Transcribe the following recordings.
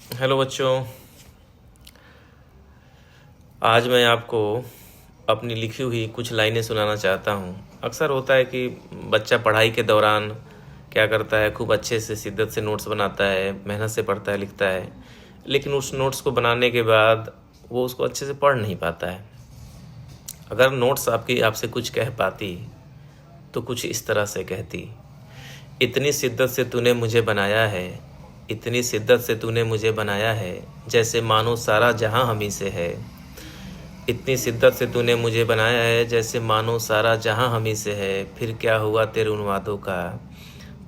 Hello बच्चों, आज मैं आपको अपनी लिखी हुई कुछ लाइनें सुनाना चाहता हूँ। अक्सर होता है कि बच्चा पढ़ाई के दौरान क्या करता है, खूब अच्छे से शिद्दत से नोट्स बनाता है, मेहनत से पढ़ता है लिखता है, लेकिन उस नोट्स को बनाने के बाद वो उसको अच्छे से पढ़ नहीं पाता है। अगर नोट्स आपसे कुछ कह पाती तो कुछ इस तरह से कहती, इतनी शिद्दत से तूने मुझे बनाया है, इतनी शिद्दत से तूने मुझे बनाया है, जैसे मानो सारा जहां हम ही से है। इतनी शिद्दत से तूने मुझे बनाया है, जैसे मानो सारा जहां हम ही से है। फिर क्या हुआ तेरे उन वादों का,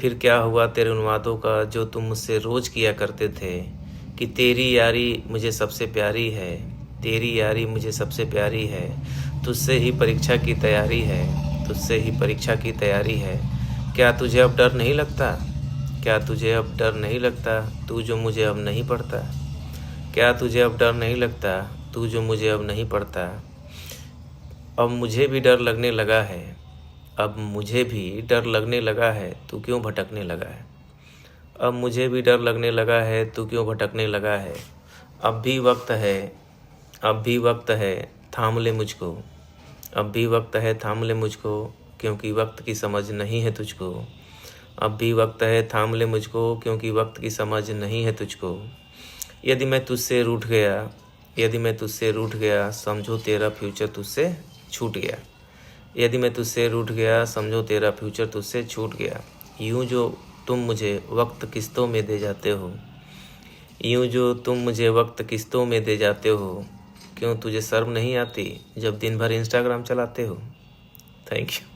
फिर क्या हुआ तेरे उन वादों का, जो तुम मुझसे रोज़ किया करते थे कि तेरी यारी मुझे सबसे प्यारी है, तेरी यारी मुझे सबसे प्यारी है। तुझसे ही परीक्षा की तैयारी है, तुझसे ही परीक्षा की तैयारी है। क्या तुझे अब डर नहीं लगता, क्या तुझे अब डर नहीं लगता, तू जो मुझे अब नहीं पढ़ता। क्या तुझे अब डर नहीं लगता, तू जो मुझे अब नहीं पढ़ता। अब मुझे भी डर लगने लगा है, अब मुझे भी डर लगने लगा है, तू क्यों भटकने लगा है। अब मुझे भी डर लगने लगा है, तू क्यों भटकने लगा है। अब भी वक्त है, अब भी वक्त है, थाम ले मुझको। अब भी वक्त है, थाम ले मुझको, क्योंकि वक्त की समझ नहीं है तुझको। अब भी वक्त है, थाम ले मुझको, क्योंकि वक्त की समझ नहीं है तुझको। यदि मैं तुझसे रूठ गया, यदि मैं तुझसे रूठ गया, समझो तेरा फ्यूचर तुझसे छूट गया। यदि मैं तुझसे रूठ गया, समझो तेरा फ्यूचर तुझसे छूट गया। यूं जो तुम मुझे वक्त किस्तों में दे जाते हो, यूं जो तुम मुझे वक्त किस्तों में दे जाते हो, क्यों तुझे शर्म नहीं आती जब दिन भर इंस्टाग्राम चलाते हो। Thank you.